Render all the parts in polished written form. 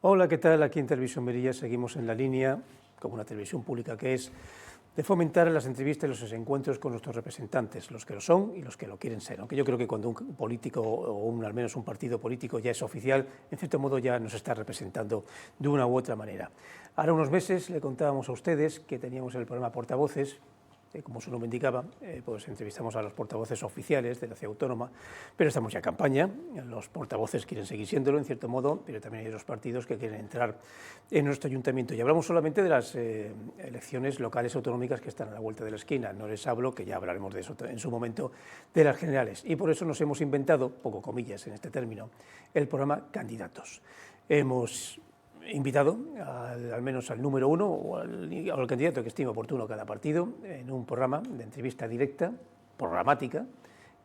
Hola, ¿qué tal? Aquí en Televisión Melilla seguimos en la línea, como una televisión pública que es, de fomentar las entrevistas y los encuentros con nuestros representantes, los que lo son y los que lo quieren ser. Aunque yo creo que cuando un político o al menos un partido político ya es oficial, en cierto modo ya nos está representando de una u otra manera. Ahora unos meses le contábamos a ustedes que teníamos el programa Portavoces, como su nombre indicaba, pues entrevistamos a los portavoces oficiales de la ciudad autónoma, pero estamos ya en campaña, los portavoces quieren seguir siéndolo en cierto modo, pero también hay otros partidos que quieren entrar en nuestro ayuntamiento. Y hablamos solamente de las elecciones locales autonómicas que están a la vuelta de la esquina, no les hablo, que ya hablaremos de eso en su momento, de las generales. Y por eso nos hemos inventado, poco comillas en este término, el programa Candidatos. Hemos invitado al menos al número uno o al candidato que estime oportuno cada partido en un programa de entrevista directa, programática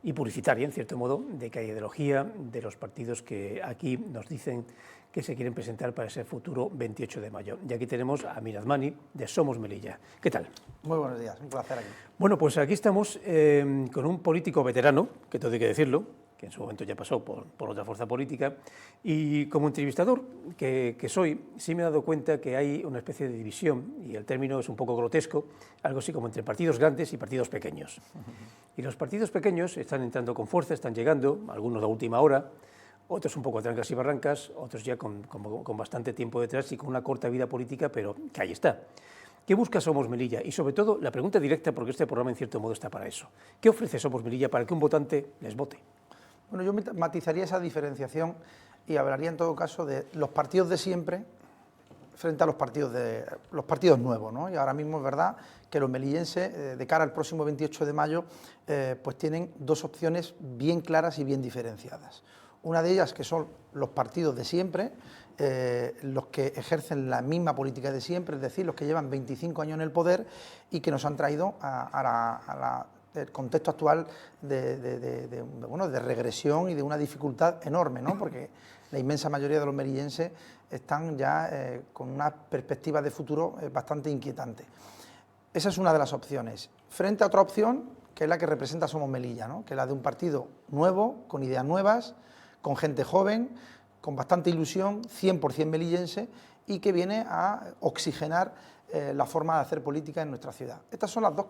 y publicitaria, en cierto modo, de cada ideología de los partidos que aquí nos dicen que se quieren presentar para ese futuro 28 de mayo. Y aquí tenemos a Amir Admani, de Somos Melilla. ¿Qué tal? Muy buenos días, un placer aquí. Bueno, pues aquí estamos con un político veterano, que todo hay que decirlo, que en su momento ya pasó por otra fuerza política, y como entrevistador que soy, sí me he dado cuenta que hay una especie de división, y el término es un poco grotesco, algo así como entre partidos grandes y partidos pequeños. Y los partidos pequeños están entrando con fuerza, están llegando, algunos de última hora, otros un poco a trancas y barrancas, otros ya con bastante tiempo detrás y con una corta vida política, pero que ahí está. ¿Qué busca Somos Melilla? Y sobre todo, la pregunta directa, porque este programa en cierto modo está para eso. ¿Qué ofrece Somos Melilla para que un votante les vote? Bueno, yo matizaría esa diferenciación y hablaría en todo caso de los partidos de siempre frente a los partidos nuevos, ¿no? Y ahora mismo es verdad que los melillenses, de cara al próximo 28 de mayo, pues tienen dos opciones bien claras y bien diferenciadas. Una de ellas que son los partidos de siempre, los que ejercen la misma política de siempre, es decir, los que llevan 25 años en el poder y que nos han traído el contexto actual de regresión y de una dificultad enorme, ¿no? Porque la inmensa mayoría de los melillenses están ya con una perspectiva de futuro bastante inquietante. Esa es una de las opciones. Frente a otra opción, que es la que representa Somos Melilla, ¿no? Que es la de un partido nuevo, con ideas nuevas, con gente joven, con bastante ilusión, 100% melillense, y que viene a oxigenar la forma de hacer política en nuestra ciudad. Estas son las dos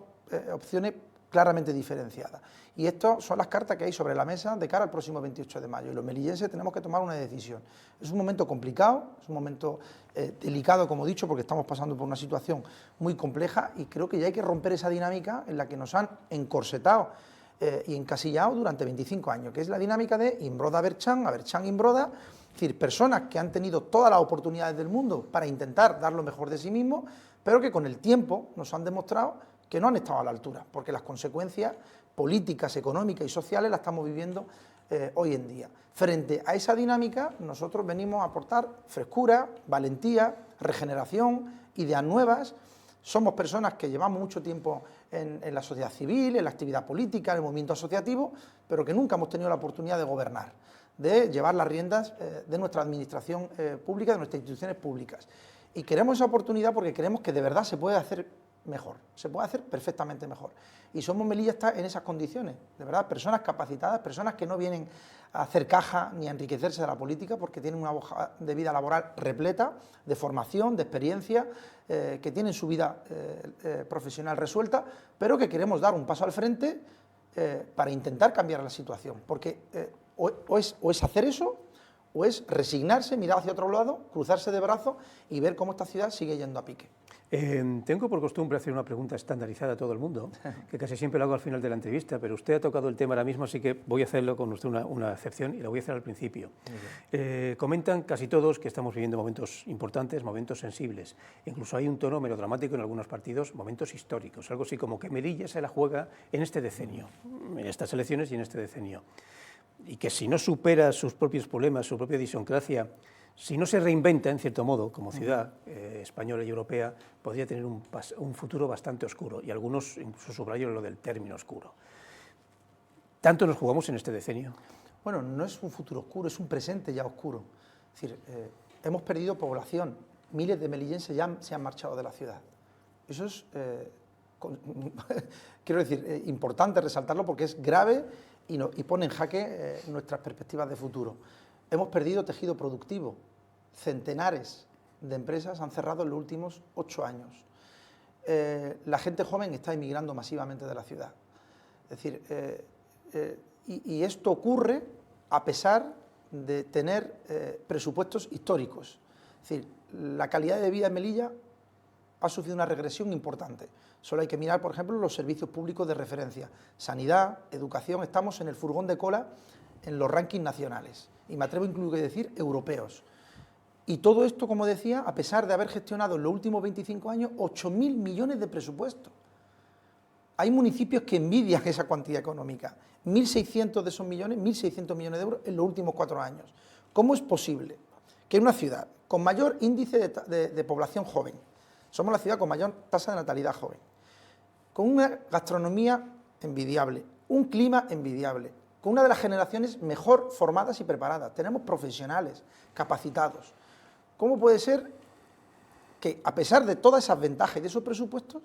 opciones claramente diferenciadas. Y estas son las cartas que hay sobre la mesa de cara al próximo 28 de mayo. Y los melillenses tenemos que tomar una decisión. Es un momento complicado, es un momento delicado, como he dicho, porque estamos pasando por una situación muy compleja y creo que ya hay que romper esa dinámica en la que nos han encorsetado y encasillado durante 25 años, que es la dinámica de Imbroda Aberchán, Aberchán Imbroda, es decir, personas que han tenido todas las oportunidades del mundo para intentar dar lo mejor de sí mismos, pero que con el tiempo nos han demostrado que no han estado a la altura, porque las consecuencias políticas, económicas y sociales las estamos viviendo hoy en día. Frente a esa dinámica, nosotros venimos a aportar frescura, valentía, regeneración, ideas nuevas. Somos personas que llevamos mucho tiempo en la sociedad civil, en la actividad política, en el movimiento asociativo, pero que nunca hemos tenido la oportunidad de gobernar, de llevar las riendas de nuestra administración pública, de nuestras instituciones públicas. Y queremos esa oportunidad porque creemos que de verdad se puede hacer mejor, se puede hacer perfectamente mejor. Y Somos Melilla está en esas condiciones, de verdad, personas capacitadas, personas que no vienen a hacer caja ni a enriquecerse de la política porque tienen una hoja de vida laboral repleta de formación, de experiencia, que tienen su vida profesional resuelta, pero que queremos dar un paso al frente para intentar cambiar la situación, porque o es hacer eso, o es resignarse, mirar hacia otro lado, cruzarse de brazos y ver cómo esta ciudad sigue yendo a pique. Tengo por costumbre hacer una pregunta estandarizada a todo el mundo, que casi siempre lo hago al final de la entrevista, pero usted ha tocado el tema ahora mismo, así que voy a hacerlo con usted una excepción y lo voy a hacer al principio. Comentan casi todos que estamos viviendo momentos importantes, momentos sensibles. Incluso hay un tono melodramático en algunos partidos, momentos históricos, algo así como que Melilla se la juega en este decenio, en estas elecciones y en este decenio. Y que si no supera sus propios problemas, su propia idiosincrasia, si no se reinventa, en cierto modo, como ciudad española y europea, podría tener un futuro bastante oscuro, y algunos incluso subrayan lo del término oscuro. ¿Tanto nos jugamos en este decenio? Bueno, no es un futuro oscuro, es un presente ya oscuro. Es decir, hemos perdido población, miles de melillenses ya se han marchado de la ciudad. Eso es, quiero decir, importante resaltarlo porque es grave y pone en jaque nuestras perspectivas de futuro. Hemos perdido tejido productivo. centenares de empresas han cerrado en los últimos 8 años. La gente joven está emigrando masivamente de la ciudad. Es decir, y esto ocurre a pesar de tener presupuestos históricos. Es decir, la calidad de vida en Melilla ha sufrido una regresión importante. Solo hay que mirar, por ejemplo, los servicios públicos de referencia. Sanidad, educación, estamos en el furgón de cola en los rankings nacionales. Y me atrevo incluso a decir europeos. Y todo esto, como decía, a pesar de haber gestionado en los últimos 25 años 8.000 millones de presupuesto. Hay municipios que envidian esa cuantía económica. 1.600 de esos millones, 1.600 millones de euros en los últimos 4 años. ¿Cómo es posible que en una ciudad con mayor índice de población joven, somos la ciudad con mayor tasa de natalidad joven, con una gastronomía envidiable, un clima envidiable, con una de las generaciones mejor formadas y preparadas, tenemos profesionales capacitados? ¿Cómo puede ser que, a pesar de todas esas ventajas y de esos presupuestos,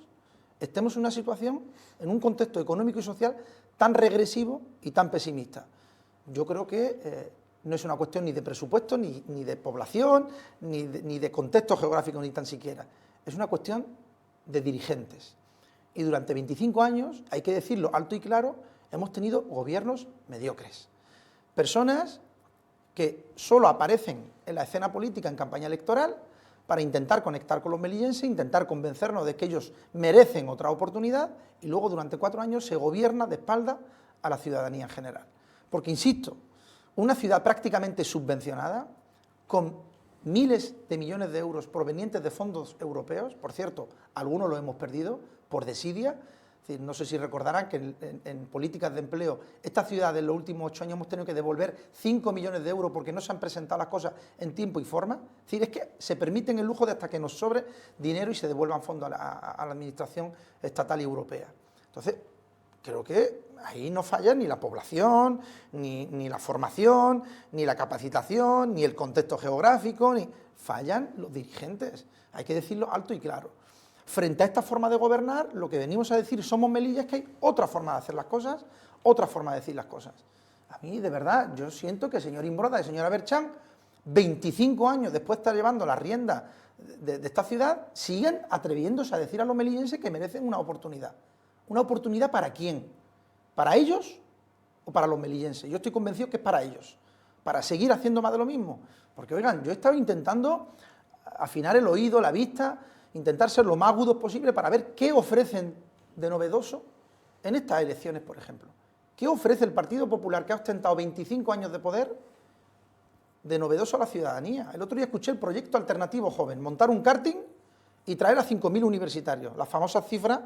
estemos en una situación, en un contexto económico y social tan regresivo y tan pesimista? Yo creo que no es una cuestión ni de presupuesto, ni de población, ni de contexto geográfico, ni tan siquiera. Es una cuestión de dirigentes. Y durante 25 años, hay que decirlo alto y claro, hemos tenido gobiernos mediocres. Personas que solo aparecen en la escena política en campaña electoral para intentar conectar con los melillenses, intentar convencernos de que ellos merecen otra oportunidad, y luego durante 4 años se gobierna de espaldas a la ciudadanía en general. Porque, insisto, una ciudad prácticamente subvencionada, con miles de millones de euros provenientes de fondos europeos, por cierto, algunos los hemos perdido por desidia. No sé si recordarán que en políticas de empleo, esta ciudad en los últimos 8 años hemos tenido que devolver 5 millones de euros porque no se han presentado las cosas en tiempo y forma. Es decir, es que se permiten el lujo de hasta que nos sobre dinero y se devuelvan fondos a la administración estatal y europea. Entonces, creo que ahí no falla ni la población, ni la formación, ni la capacitación, ni el contexto geográfico, fallan los dirigentes. Hay que decirlo alto y claro. Frente a esta forma de gobernar, lo que venimos a decir somos Melilla es que hay otra forma de hacer las cosas, otra forma de decir las cosas. A mí, de verdad, yo siento que el señor Imbroda y la señora Berchán, 25 años después de estar llevando la rienda de esta ciudad, siguen atreviéndose a decir a los melillenses que merecen una oportunidad. ¿Una oportunidad para quién? ¿Para ellos o para los melillenses? Yo estoy convencido que es para ellos, para seguir haciendo más de lo mismo. Porque, oigan, yo he estado intentando afinar el oído, la vista, intentar ser lo más agudos posible para ver qué ofrecen de novedoso en estas elecciones, por ejemplo. ¿Qué ofrece el Partido Popular, que ha ostentado 25 años de poder, de novedoso a la ciudadanía? El otro día escuché el proyecto alternativo joven, montar un karting y traer a 5.000 universitarios, las famosas cifras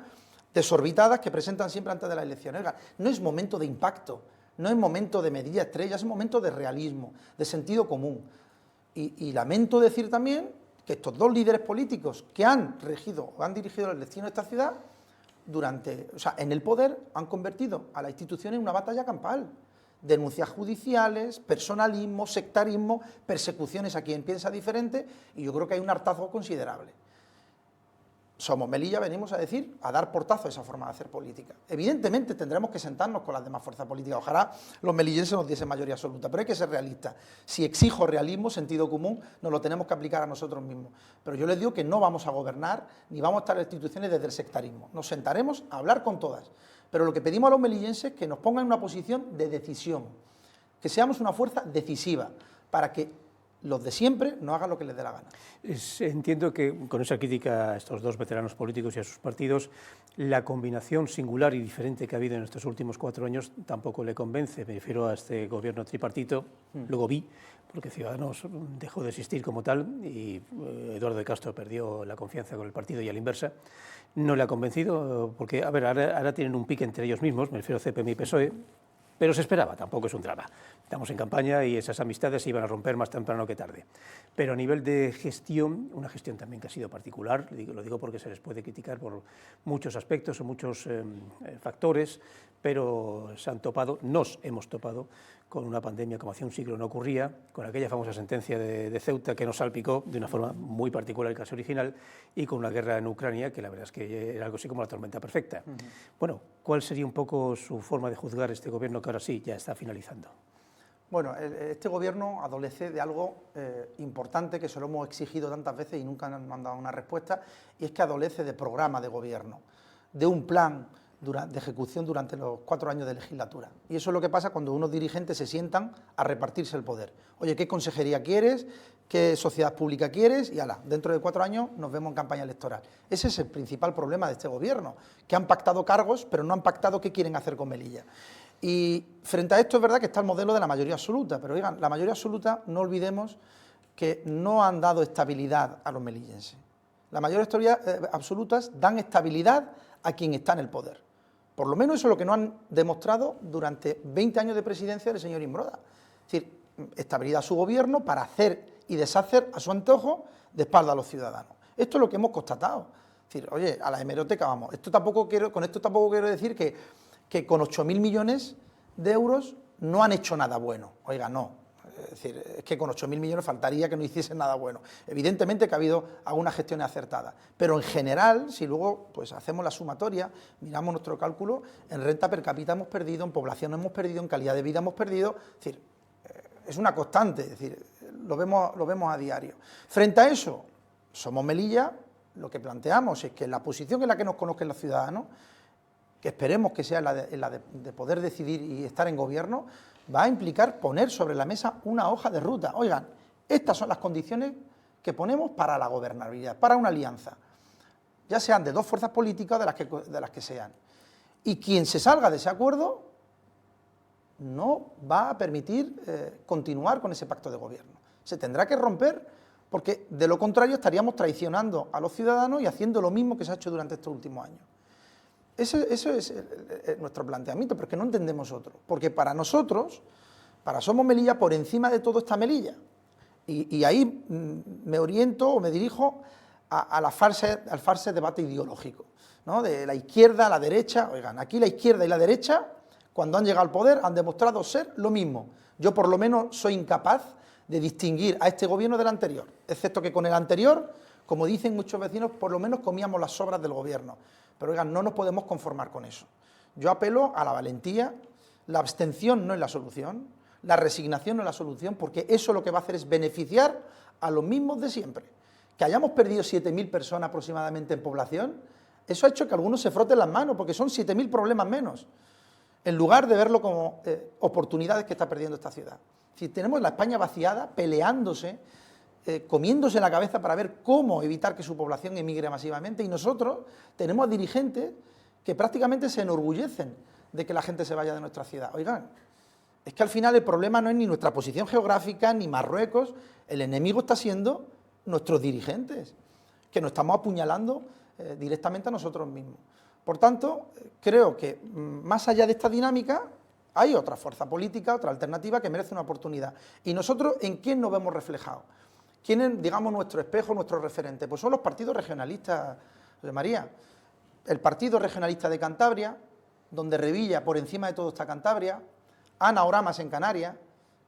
desorbitadas que presentan siempre antes de las elecciones. Oiga, no es momento de impacto, no es momento de medida estrella, es momento de realismo, de sentido común. Y lamento decir también que estos dos líderes políticos que han regido o han dirigido el destino de esta ciudad, en el poder, han convertido a la institución en una batalla campal. Denuncias judiciales, personalismo, sectarismo, persecuciones a quien piensa diferente, y yo creo que hay un hartazgo considerable. Somos Melilla, venimos a decir, a dar portazo a esa forma de hacer política. Evidentemente tendremos que sentarnos con las demás fuerzas políticas. Ojalá los melillenses nos diesen mayoría absoluta, pero hay que ser realistas. Si exijo realismo, sentido común, nos lo tenemos que aplicar a nosotros mismos. Pero yo les digo que no vamos a gobernar, ni vamos a estar en instituciones desde el sectarismo. Nos sentaremos a hablar con todas. Pero lo que pedimos a los melillenses es que nos pongan en una posición de decisión, que seamos una fuerza decisiva, para que los de siempre no hagan lo que les dé la gana. Entiendo que con esa crítica a estos dos veteranos políticos y a sus partidos, la combinación singular y diferente que ha habido en estos últimos 4 años tampoco le convence. Me refiero a este gobierno tripartito, luego vi, porque Ciudadanos dejó de existir como tal y Eduardo de Castro perdió la confianza con el partido y a la inversa. No le ha convencido porque, a ver, ahora tienen un pique entre ellos mismos, me refiero a CPM y PSOE, pero se esperaba, tampoco es un drama. Estamos en campaña y esas amistades se iban a romper más temprano que tarde. Pero a nivel de gestión, una gestión también que ha sido particular, lo digo porque se les puede criticar por muchos aspectos o muchos factores, pero nos hemos topado con una pandemia como hace un siglo no ocurría, con aquella famosa sentencia de Ceuta que nos salpicó de una forma muy particular el caso original, y con una guerra en Ucrania que la verdad es que era algo así como la tormenta perfecta. Bueno, ¿cuál sería un poco su forma de juzgar este gobierno que ahora sí ya está finalizando? Bueno, este gobierno adolece de algo importante que se lo hemos exigido tantas veces y nunca nos han dado una respuesta, y es que adolece de programa de gobierno, de un plan de ejecución durante los 4 años de legislatura. Y eso es lo que pasa cuando unos dirigentes se sientan a repartirse el poder. Oye, ¿qué consejería quieres? ¿Qué sociedad pública quieres? Y ala, dentro de 4 años nos vemos en campaña electoral. Ese es el principal problema de este gobierno, que han pactado cargos, pero no han pactado qué quieren hacer con Melilla. Y frente a esto es verdad que está el modelo de la mayoría absoluta, pero oigan, la mayoría absoluta, no olvidemos que no han dado estabilidad a los melillenses. Las mayorías absolutas dan estabilidad a quien está en el poder. Por lo menos eso es lo que nos han demostrado durante 20 años de presidencia del señor Imbroda. Es decir, estabilidad a su gobierno para hacer y deshacer a su antojo de espalda a los ciudadanos. Esto es lo que hemos constatado. Es decir, oye, a la hemeroteca vamos. Con esto tampoco quiero decir que con 8.000 millones de euros no han hecho nada bueno. Oiga, no. Es decir, es que con 8.000 millones faltaría que no hiciesen nada bueno. Evidentemente que ha habido algunas gestiones acertadas, pero en general, si luego pues hacemos la sumatoria, miramos nuestro cálculo, en renta per cápita hemos perdido, en población hemos perdido, en calidad de vida hemos perdido. Es decir, es una constante, es decir, lo vemos a diario. Frente a eso, somos Melilla, lo que planteamos es que la posición en la que nos conozcan los ciudadanos, que esperemos que sea la de poder decidir y estar en gobierno, va a implicar poner sobre la mesa una hoja de ruta. Oigan, estas son las condiciones que ponemos para la gobernabilidad, para una alianza, ya sean de dos fuerzas políticas de las que sean. Y quien se salga de ese acuerdo no va a permitir continuar con ese pacto de gobierno. Se tendrá que romper, porque de lo contrario estaríamos traicionando a los ciudadanos y haciendo lo mismo que se ha hecho durante estos últimos años. Eso es nuestro planteamiento, pero es que no entendemos otro. Porque para nosotros, para Somos Melilla, por encima de todo está Melilla. Y ahí me oriento o me dirijo al falso debate ideológico, ¿no? De la izquierda a la derecha. Oigan, aquí la izquierda y la derecha, cuando han llegado al poder, han demostrado ser lo mismo. Yo por lo menos soy incapaz de distinguir a este gobierno del anterior, excepto que con el anterior, como dicen muchos vecinos, por lo menos comíamos las sobras del gobierno. Pero oigan, no nos podemos conformar con eso. Yo apelo a la valentía, la abstención no es la solución, la resignación no es la solución, porque eso lo que va a hacer es beneficiar a los mismos de siempre. Que hayamos perdido 7.000 personas aproximadamente en población, eso ha hecho que algunos se froten las manos, porque son 7.000 problemas menos, en lugar de verlo como oportunidades que está perdiendo esta ciudad. Si tenemos la España vaciada, peleándose, comiéndose la cabeza para ver cómo evitar que su población emigre masivamente, y nosotros tenemos dirigentes que prácticamente se enorgullecen de que la gente se vaya de nuestra ciudad. Oigan, es que al final el problema no es ni nuestra posición geográfica, ni Marruecos, el enemigo está siendo nuestros dirigentes, que nos estamos apuñalando directamente a nosotros mismos. Por tanto, creo que más allá de esta dinámica, hay otra fuerza política, otra alternativa que merece una oportunidad. ¿Y nosotros en quién nos vemos reflejados? ¿Quién es, digamos, nuestro espejo, nuestro referente? Pues son los partidos regionalistas, José María. El Partido Regionalista de Cantabria, donde Revilla por encima de todo está Cantabria, Ana Oramas en Canarias,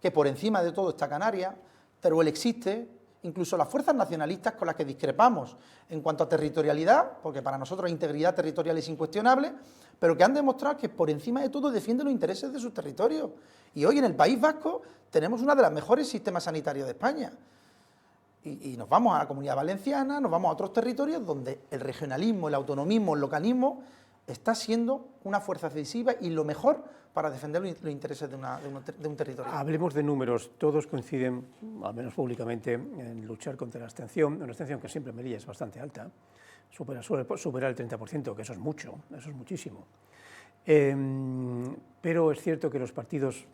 que por encima de todo está Canarias, Teruel existe, incluso las fuerzas nacionalistas con las que discrepamos en cuanto a territorialidad, porque para nosotros la integridad territorial es incuestionable, pero que han demostrado que por encima de todo defienden los intereses de sus territorios. Y hoy en el País Vasco tenemos uno de los mejores sistemas sanitarios de España. Y nos vamos a la Comunidad Valenciana, nos vamos a otros territorios donde el regionalismo, el autonomismo, el localismo está siendo una fuerza decisiva y lo mejor para defender los intereses de un territorio. Hablemos de números. Todos coinciden, al menos públicamente, en luchar contra la abstención, una abstención que siempre en Melilla es bastante alta, suele superar el 30%, que eso es mucho, eso es muchísimo. Pero es cierto que los partidos,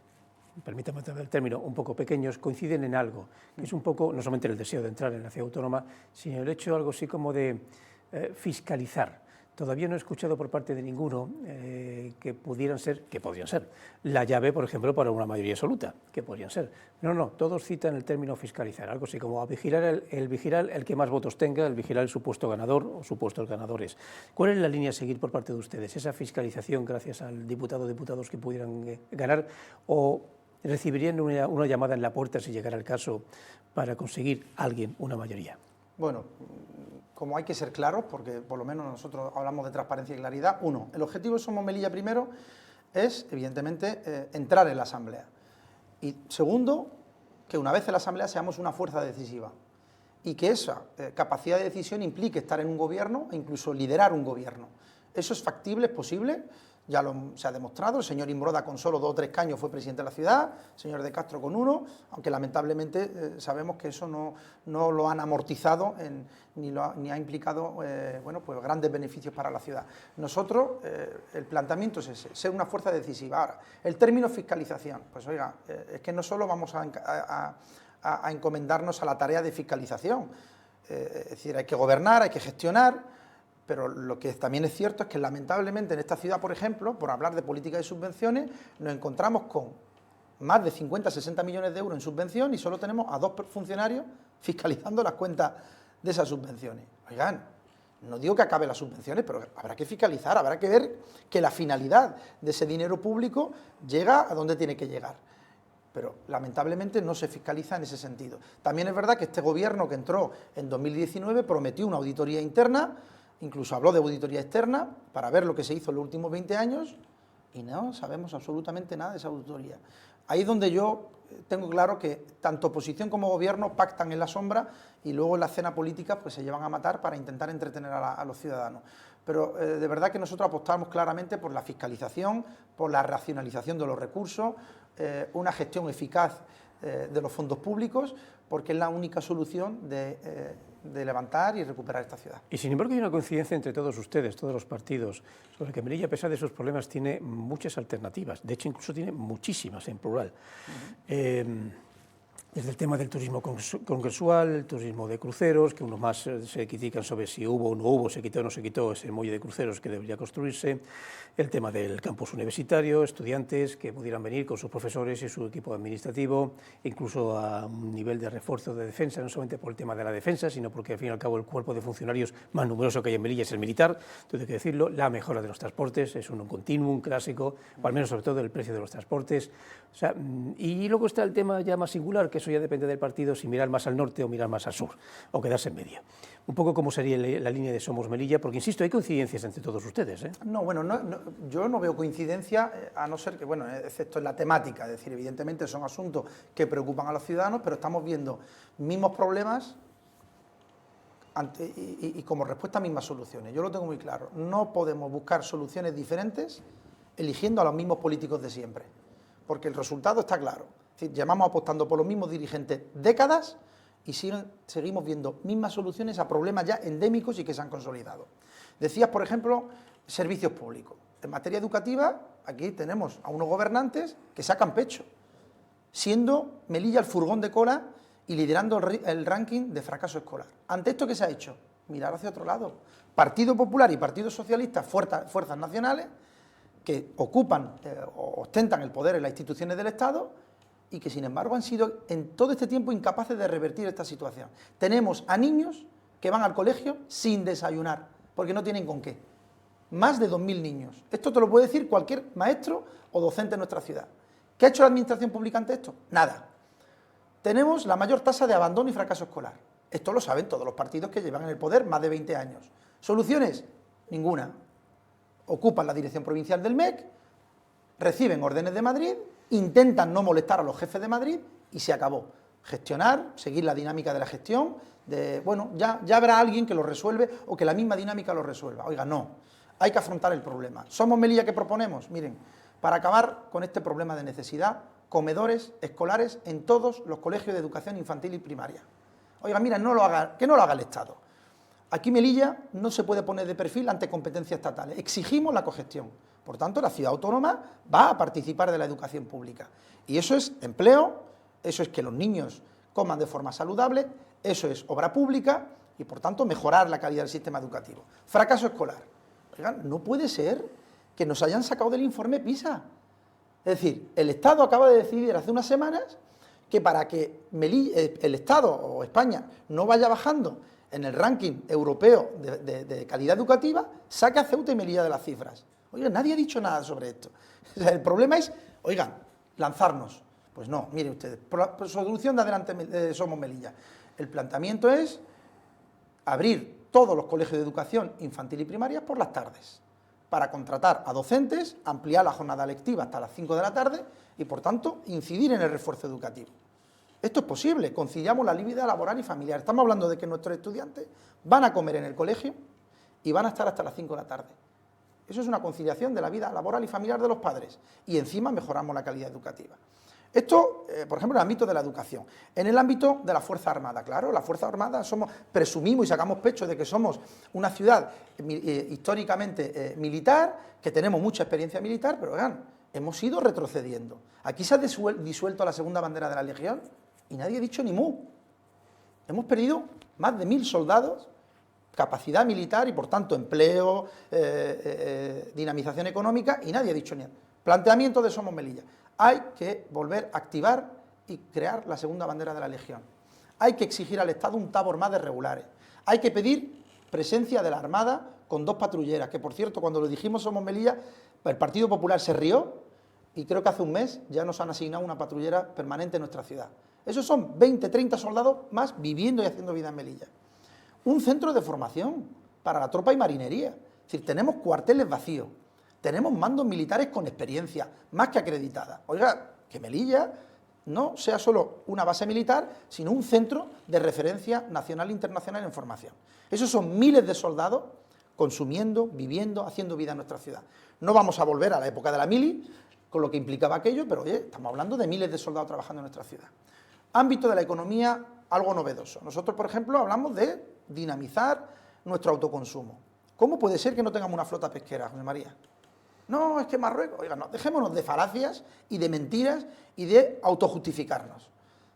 permítame el término, un poco pequeños, coinciden en algo, que es un poco, no solamente el deseo de entrar en la ciudad autónoma, sino el hecho algo así como de fiscalizar. Todavía no he escuchado por parte de ninguno que podrían ser la llave, por ejemplo, para una mayoría absoluta, que podrían ser. No, todos citan el término fiscalizar, algo así como a vigilar el que más votos tenga, el vigilar el supuesto ganador o supuestos ganadores. ¿Cuál es la línea a seguir por parte de ustedes? ¿Esa fiscalización gracias al diputado o diputados que pudieran ganar, o recibirían una llamada en la puerta si llegara el caso para conseguir alguien una mayoría? Bueno, como hay que ser claros, porque por lo menos nosotros hablamos de transparencia y claridad, el objetivo de Somos Melilla primero es, evidentemente, entrar en la Asamblea. Y segundo, que una vez en la Asamblea seamos una fuerza decisiva y que esa capacidad de decisión implique estar en un gobierno e incluso liderar un gobierno. Eso es factible, es posible, ya se ha demostrado. El señor Imbroda con solo 2 o 3 escaños fue presidente de la ciudad, el señor De Castro con 1, aunque lamentablemente sabemos que eso no lo han amortizado ni ha implicado bueno, pues grandes beneficios para la ciudad. Nosotros, el planteamiento es ese, ser una fuerza decisiva. Ahora, el término fiscalización, pues oiga, es que no solo vamos a encomendarnos a la tarea de fiscalización, es decir, hay que gobernar, hay que gestionar. Pero lo que también es cierto es que lamentablemente en esta ciudad, por ejemplo, por hablar de política de subvenciones, nos encontramos con más de 50-60 millones de euros en subvención y solo tenemos a 2 funcionarios fiscalizando las cuentas de esas subvenciones. Oigan, no digo que acabe las subvenciones, pero habrá que fiscalizar, habrá que ver que la finalidad de ese dinero público llega a donde tiene que llegar. Pero lamentablemente no se fiscaliza en ese sentido. También es verdad que este gobierno que entró en 2019 prometió una auditoría interna, incluso habló de auditoría externa para ver lo que se hizo en los últimos 20 años y no sabemos absolutamente nada de esa auditoría. Ahí es donde yo tengo claro que tanto oposición como gobierno pactan en la sombra y luego en la escena política pues se llevan a matar para intentar entretener a los ciudadanos. Pero de verdad que nosotros apostamos claramente por la fiscalización, por la racionalización de los recursos, una gestión eficaz de los fondos públicos, porque es la única solución de levantar y recuperar esta ciudad. Y sin embargo hay una coincidencia entre todos ustedes, todos los partidos, sobre que Melilla, a pesar de sus problemas, tiene muchas alternativas. De hecho, incluso tiene muchísimas en plural. Desde el tema del turismo congresual, el turismo de cruceros, que unos más se critican sobre si hubo o no hubo, se quitó o no se quitó ese muelle de cruceros que debería construirse, el tema del campus universitario, estudiantes que pudieran venir con sus profesores y su equipo administrativo, incluso a un nivel de refuerzo de defensa, no solamente por el tema de la defensa, sino porque al fin y al cabo el cuerpo de funcionarios más numeroso que hay en Melilla es el militar, entonces hay que decirlo, la mejora de los transportes es un continuum clásico, o al menos sobre todo el precio de los transportes, o sea, y luego está el tema ya más singular, que eso ya depende del partido, si mirar más al norte o mirar más al sur, o quedarse en medio. Un poco cómo sería la línea de Somos Melilla, porque insisto, hay coincidencias entre todos ustedes, ¿eh? No, bueno, yo no veo coincidencia, a no ser que, bueno, excepto en la temática, es decir, evidentemente son asuntos que preocupan a los ciudadanos, pero estamos viendo mismos problemas y como respuesta mismas soluciones. Yo lo tengo muy claro, no podemos buscar soluciones diferentes eligiendo a los mismos políticos de siempre, porque el resultado está claro. Es decir, llevamos apostando por los mismos dirigentes décadas y seguimos viendo mismas soluciones a problemas ya endémicos y que se han consolidado. Decías, por ejemplo, servicios públicos. En materia educativa, aquí tenemos a unos gobernantes que sacan pecho, siendo Melilla el furgón de cola y liderando el ranking de fracaso escolar. Ante esto, ¿qué se ha hecho? Mirar hacia otro lado. Partido Popular y Partido Socialista, fuerzas nacionales, que ocupan o ostentan el poder en las instituciones del Estado y que, sin embargo, han sido en todo este tiempo incapaces de revertir esta situación. Tenemos a niños que van al colegio sin desayunar, porque no tienen con qué. Más de 2.000 niños. Esto te lo puede decir cualquier maestro o docente en nuestra ciudad. ¿Qué ha hecho la administración pública ante esto? Nada. Tenemos la mayor tasa de abandono y fracaso escolar. Esto lo saben todos los partidos que llevan en el poder más de 20 años. ¿Soluciones? Ninguna. Ocupan la dirección provincial del MEC, reciben órdenes de Madrid, intentan no molestar a los jefes de Madrid y se acabó. Gestionar, seguir la dinámica de la gestión, bueno, ya habrá alguien que lo resuelve o que la misma dinámica lo resuelva. Oiga, no, hay que afrontar el problema. ¿Somos Melilla qué proponemos? Miren, para acabar con este problema de necesidad, comedores escolares en todos los colegios de educación infantil y primaria. Oiga, mira, que no lo haga el Estado. Aquí Melilla no se puede poner de perfil ante competencias estatales. Exigimos la cogestión. Por tanto, la ciudad autónoma va a participar de la educación pública. Y eso es empleo, eso es que los niños coman de forma saludable, eso es obra pública y, por tanto, mejorar la calidad del sistema educativo. Fracaso escolar. Oigan, no puede ser que nos hayan sacado del informe PISA. Es decir, el Estado acaba de decidir hace unas semanas que para que el Estado o España no vaya bajando en el ranking europeo de calidad educativa, saca a Ceuta y Melilla de las cifras. Oigan, nadie ha dicho nada sobre esto. O sea, el problema es, oigan, lanzarnos. Pues no, miren ustedes, por solución de adelante Somos Melilla. El planteamiento es abrir todos los colegios de educación infantil y primaria por las tardes. para contratar a docentes, ampliar la jornada lectiva hasta las 5 de la tarde y, por tanto, incidir en el refuerzo educativo. Esto es posible, conciliamos la vida laboral y familiar. Estamos hablando de que nuestros estudiantes van a comer en el colegio y van a estar hasta las 5 de la tarde. Eso es una conciliación de la vida laboral y familiar de los padres y encima mejoramos la calidad educativa. Esto, por ejemplo, en el ámbito de la educación. En el ámbito de la Fuerza Armada, claro, la Fuerza Armada presumimos y sacamos pecho de que somos una ciudad históricamente militar, que tenemos mucha experiencia militar, pero vean, hemos ido retrocediendo. Aquí se ha disuelto la segunda bandera de la Legión y nadie ha dicho ni mu. Hemos perdido más de 1000 soldados, capacidad militar y, por tanto, empleo, dinamización económica, y nadie ha dicho ni nada. Planteamiento de Somos Melilla. Hay que volver a activar y crear la segunda bandera de la Legión. Hay que exigir al Estado un tabor más de regulares. Hay que pedir presencia de la Armada con 2 patrulleras, que, por cierto, cuando lo dijimos Somos Melilla, el Partido Popular se rió y creo que hace un mes ya nos han asignado una patrullera permanente en nuestra ciudad. Esos son 20, 30 soldados más viviendo y haciendo vida en Melilla. Un centro de formación para la tropa y marinería. Es decir, tenemos cuarteles vacíos. Tenemos mandos militares con experiencia, más que acreditada. Oiga, que Melilla no sea solo una base militar, sino un centro de referencia nacional e internacional en formación. Esos son miles de soldados consumiendo, viviendo, haciendo vida en nuestra ciudad. No vamos a volver a la época de la mili, con lo que implicaba aquello, pero oye, estamos hablando de miles de soldados trabajando en nuestra ciudad. Ámbito de la economía, algo novedoso. Nosotros, por ejemplo, hablamos de dinamizar nuestro autoconsumo. ¿Cómo puede ser que no tengamos una flota pesquera, José María? No, es que Marruecos... Oiga, no, dejémonos de falacias y de mentiras y de autojustificarnos.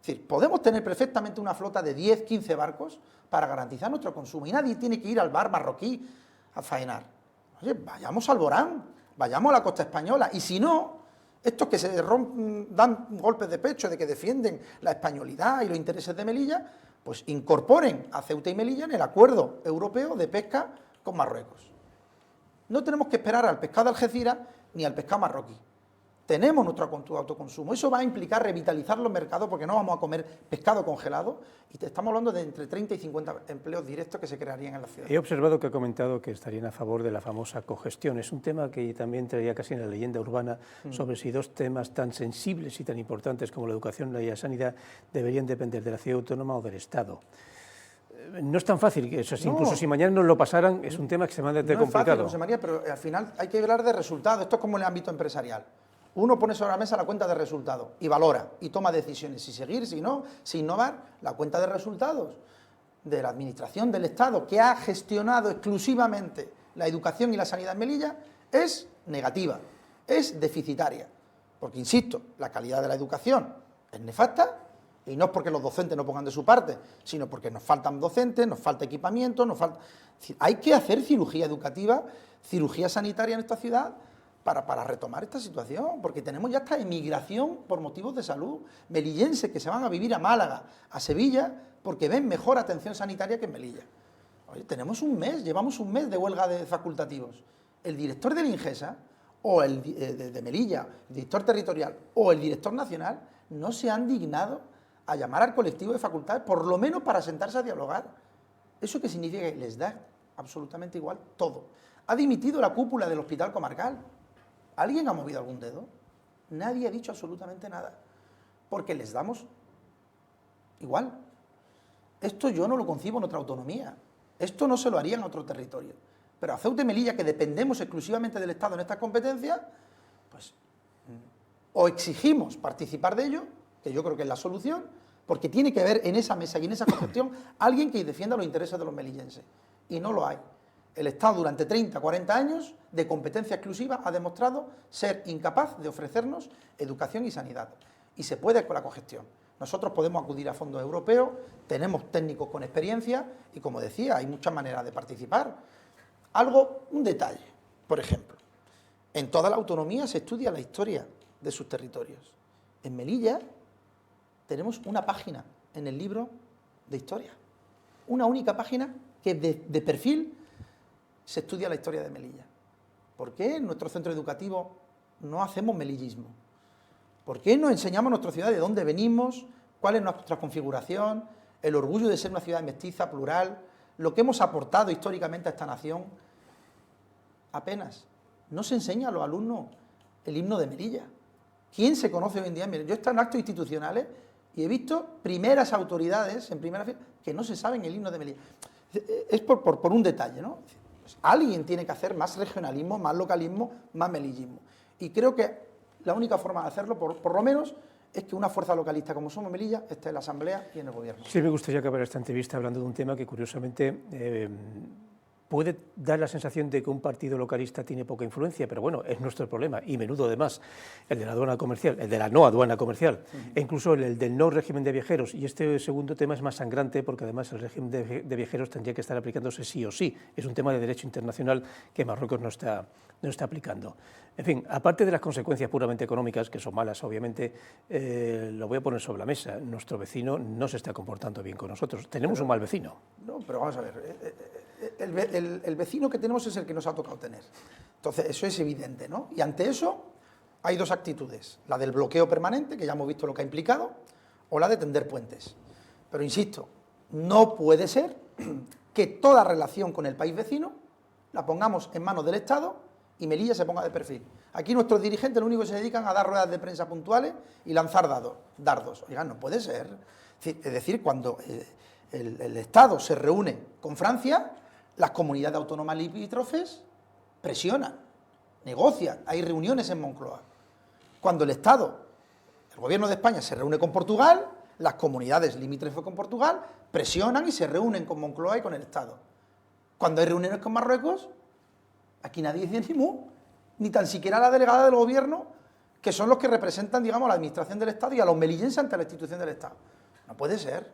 Es decir, podemos tener perfectamente una flota de 10, 15 barcos para garantizar nuestro consumo y nadie tiene que ir al bar marroquí a faenar. Oye, vayamos al Borán, vayamos a la costa española y si no, estos que dan golpes de pecho de que defienden la españolidad y los intereses de Melilla, pues incorporen a Ceuta y Melilla en el acuerdo europeo de pesca con Marruecos. No tenemos que esperar al pescado de Algeciras ni al pescado marroquí. Tenemos nuestro autoconsumo. Eso va a implicar revitalizar los mercados porque no vamos a comer pescado congelado y estamos hablando de entre 30 y 50 empleos directos que se crearían en la ciudad. He observado que ha comentado que estarían a favor de la famosa cogestión. Es un tema que también traía casi en la leyenda urbana sobre si 2 temas tan sensibles y tan importantes como la educación y la sanidad deberían depender de la ciudad autónoma o del Estado. No es tan fácil, que eso, incluso si mañana nos lo pasaran, es un tema extremadamente complicado. No es fácil, José María, pero al final hay que hablar de resultados. Esto es como en el ámbito empresarial. Uno pone sobre la mesa la cuenta de resultados y valora y toma decisiones, si seguir, si no, si innovar. La cuenta de resultados de la Administración del Estado, que ha gestionado exclusivamente la educación y la sanidad en Melilla, es negativa, es deficitaria. Porque, insisto, la calidad de la educación es nefasta. Y no es porque los docentes no pongan de su parte, sino porque nos faltan docentes, nos falta equipamiento, nos falta... Es decir, hay que hacer cirugía educativa, cirugía sanitaria en esta ciudad para retomar esta situación, porque tenemos ya esta emigración por motivos de salud, melillenses que se van a vivir a Málaga, a Sevilla, porque ven mejor atención sanitaria que en Melilla. Oye, llevamos un mes de huelga de facultativos. El director del Ingesa, o el de Melilla, el director territorial, o el director nacional, no se han dignado a llamar al colectivo de facultades, por lo menos para sentarse a dialogar. ¿Eso qué significa? Que les da absolutamente igual todo. Ha dimitido la cúpula del hospital comarcal. ¿Alguien ha movido algún dedo? Nadie ha dicho absolutamente nada, porque les damos igual. Esto yo no lo concibo en otra autonomía. Esto no se lo haría en otro territorio. Pero a Ceuta y Melilla, que dependemos exclusivamente del Estado en estas competencias, pues o exigimos participar de ello, que yo creo que es la solución, porque tiene que haber en esa mesa y en esa cogestión alguien que defienda los intereses de los melillenses. Y no lo hay. El Estado durante 30, 40 años de competencia exclusiva ha demostrado ser incapaz de ofrecernos educación y sanidad. Y se puede con la cogestión. Nosotros podemos acudir a fondos europeos, tenemos técnicos con experiencia y, como decía, hay muchas maneras de participar. Un detalle, por ejemplo, en toda la autonomía se estudia la historia de sus territorios. En Melilla tenemos una página en el libro de historia, una única página que de perfil se estudia la historia de Melilla. ¿Por qué en nuestro centro educativo no hacemos melillismo? ¿Por qué no enseñamos a nuestra ciudad de dónde venimos, cuál es nuestra configuración, el orgullo de ser una ciudad mestiza, plural, lo que hemos aportado históricamente a esta nación? Apenas. no se enseña a los alumnos el himno de Melilla. ¿Quién se conoce hoy en día? Yo he estado en actos institucionales y he visto primeras autoridades en primera fila que no se saben el himno de Melilla. Es por un detalle, ¿no? Pues alguien tiene que hacer más regionalismo, más localismo, más melillismo. Y creo que la única forma de hacerlo, por lo menos, es que una fuerza localista como somos Melilla esté en la Asamblea y en el Gobierno. Sí, me gustaría acabar esta entrevista hablando de un tema que curiosamente puede dar la sensación de que un partido localista tiene poca influencia, pero bueno, es nuestro problema, y menudo además, el de la aduana comercial, el de la no aduana comercial, e incluso el del no régimen de viajeros, y este segundo tema es más sangrante porque además el régimen de viajeros tendría que estar aplicándose sí o sí, es un tema de derecho internacional que Marruecos no está aplicando. En fin, aparte de las consecuencias puramente económicas, que son malas obviamente, lo voy a poner sobre la mesa, nuestro vecino no se está comportando bien con nosotros, tenemos un mal vecino. No, pero vamos a ver, el vecino que tenemos es el que nos ha tocado tener. Entonces, eso es evidente, ¿no? Y ante eso hay dos actitudes, la del bloqueo permanente, que ya hemos visto lo que ha implicado, o la de tender puentes. Pero insisto, no puede ser que toda relación con el país vecino la pongamos en manos del Estado y Melilla se ponga de perfil. Aquí nuestros dirigentes lo único que se dedican a dar ruedas de prensa puntuales y lanzar dardos. Oigan, no puede ser. Es decir, cuando el Estado se reúne con Francia, las comunidades autónomas limítrofes presionan, negocian, hay reuniones en Moncloa. Cuando el Estado, el Gobierno de España se reúne con Portugal, las comunidades limítrofes con Portugal presionan y se reúnen con Moncloa y con el Estado. Cuando hay reuniones con Marruecos, aquí nadie dice ni mu, ni tan siquiera la delegada del Gobierno, que son los que representan, digamos, la administración del Estado y a los melillenses ante la institución del Estado. No puede ser.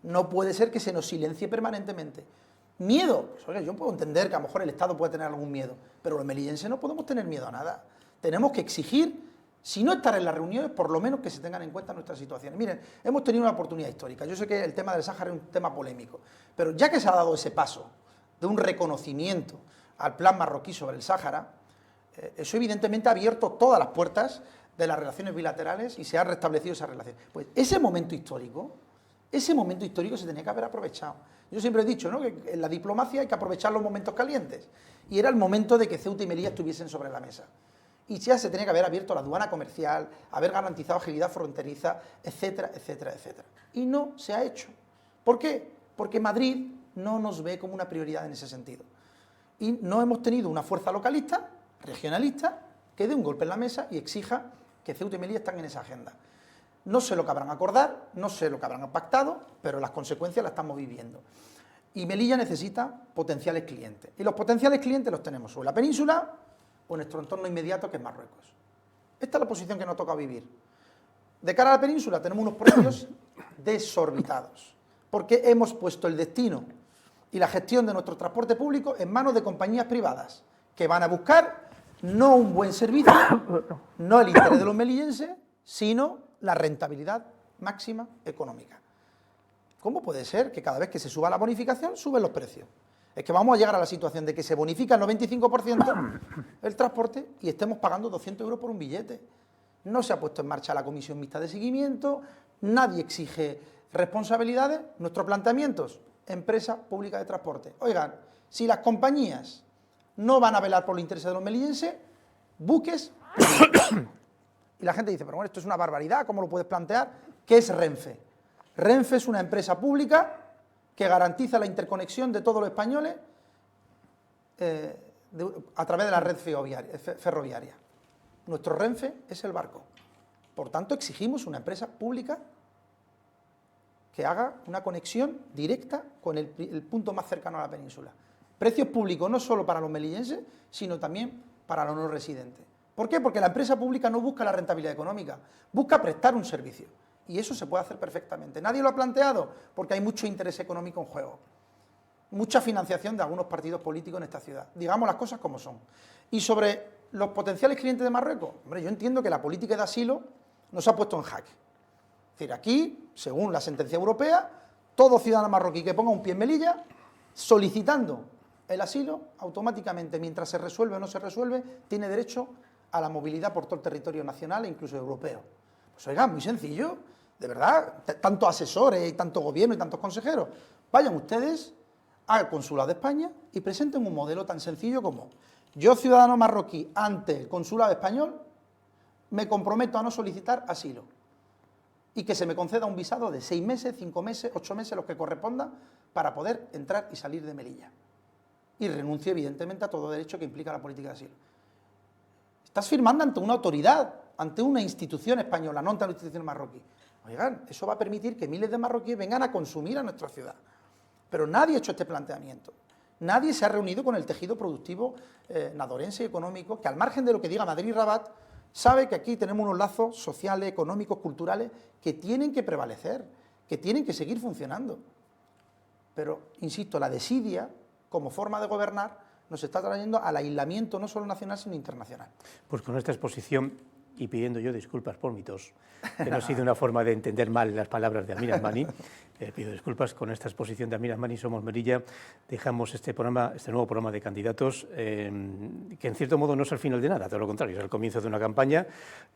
No puede ser que se nos silencie permanentemente. Miedo. Pues, oye, yo puedo entender que a lo mejor el Estado puede tener algún miedo, pero los melillenses no podemos tener miedo a nada. Tenemos que exigir, si no estar en las reuniones, por lo menos que se tengan en cuenta nuestras situaciones. Miren, hemos tenido una oportunidad histórica. Yo sé que el tema del Sáhara es un tema polémico, pero ya que se ha dado ese paso de un reconocimiento al plan marroquí sobre el Sáhara, eso evidentemente ha abierto todas las puertas de las relaciones bilaterales y se ha restablecido esa relación. Pues ese momento histórico se tenía que haber aprovechado. Yo siempre he dicho, ¿no?, que en la diplomacia hay que aprovechar los momentos calientes. Y era el momento de que Ceuta y Melilla estuviesen sobre la mesa. Y ya se tenía que haber abierto la aduana comercial, haber garantizado agilidad fronteriza, etcétera, etcétera, etcétera. Y no se ha hecho. ¿Por qué? Porque Madrid no nos ve como una prioridad en ese sentido. Y no hemos tenido una fuerza localista, regionalista, que dé un golpe en la mesa y exija que Ceuta y Melilla están en esa agenda. No sé lo que habrán acordado, no sé lo que habrán pactado, pero las consecuencias las estamos viviendo. Y Melilla necesita potenciales clientes. Y los potenciales clientes los tenemos o en la península o en nuestro entorno inmediato, que es Marruecos. Esta es la posición que nos toca vivir. De cara a la península tenemos unos precios desorbitados, porque hemos puesto el destino y la gestión de nuestro transporte público en manos de compañías privadas, que van a buscar no un buen servicio, no el interés de los melillenses, sino la rentabilidad máxima económica. ¿Cómo puede ser que cada vez que se suba la bonificación, suben los precios? Es que vamos a llegar a la situación de que se bonifica el 95% el transporte y estemos pagando 200 euros por un billete. No se ha puesto en marcha la comisión mixta de seguimiento, nadie exige responsabilidades. Nuestros planteamientos, empresa pública de transporte. Oigan, si las compañías no van a velar por los intereses de los melillenses, buques. Y la gente dice, pero bueno, esto es una barbaridad, ¿cómo lo puedes plantear? ¿Qué es Renfe? Renfe es una empresa pública que garantiza la interconexión de todos los españoles a través de la red ferroviaria. Nuestro Renfe es el barco. Por tanto, exigimos una empresa pública que haga una conexión directa con el punto más cercano a la península. Precios públicos no solo para los melillenses, sino también para los no residentes. ¿Por qué? Porque la empresa pública no busca la rentabilidad económica, busca prestar un servicio. Y eso se puede hacer perfectamente. Nadie lo ha planteado porque hay mucho interés económico en juego. Mucha financiación de algunos partidos políticos en esta ciudad. Digamos las cosas como son. Y sobre los potenciales clientes de Marruecos, hombre, yo entiendo que la política de asilo nos ha puesto en jaque. Es decir, aquí, según la sentencia europea, todo ciudadano marroquí que ponga un pie en Melilla, solicitando el asilo, automáticamente, mientras se resuelve o no se resuelve, tiene derecho a la movilidad por todo el territorio nacional e incluso europeo. Pues oiga, muy sencillo, de verdad, tantos asesores y tanto gobierno y tantos consejeros, vayan ustedes al Consulado de España y presenten un modelo tan sencillo como: yo, ciudadano marroquí, ante el Consulado español, me comprometo a no solicitar asilo y que se me conceda un visado de 6 meses, 5 meses, 8 meses, los que corresponda, para poder entrar y salir de Melilla. Y renuncio, evidentemente, a todo derecho que implica la política de asilo. Estás firmando ante una autoridad, ante una institución española, no ante una institución marroquí. Oigan, eso va a permitir que miles de marroquíes vengan a consumir a nuestra ciudad. Pero nadie ha hecho este planteamiento. Nadie se ha reunido con el tejido productivo nadorense y económico, que al margen de lo que diga Madrid y Rabat, sabe que aquí tenemos unos lazos sociales, económicos, culturales, que tienen que prevalecer, que tienen que seguir funcionando. Pero, insisto, la desidia, como forma de gobernar, nos está trayendo al aislamiento no solo nacional, sino internacional. Pues con esta exposición, y pidiendo yo disculpas por mi tos, que no ha sido una forma de entender mal las palabras de Amir Asmani, pido disculpas. Con esta exposición de Amir Asmani, Somos Melilla, dejamos este nuevo programa de candidatos, que en cierto modo no es el final de nada, todo lo contrario, es el comienzo de una campaña,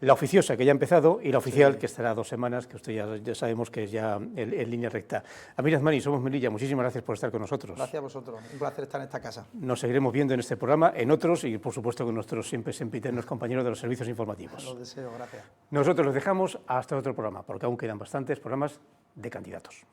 la oficiosa que ya ha empezado y la oficial, sí, que estará 2 semanas, que usted ya sabemos que es ya en línea recta. Amir Asmani, Somos Melilla, muchísimas gracias por estar con nosotros. Gracias a vosotros, un placer estar en esta casa. Nos seguiremos viendo en este programa, en otros y por supuesto con nuestros siempre sempiternos compañeros de los servicios informativos. Los deseo, gracias. Nosotros los dejamos hasta otro programa, porque aún quedan bastantes programas de candidatos.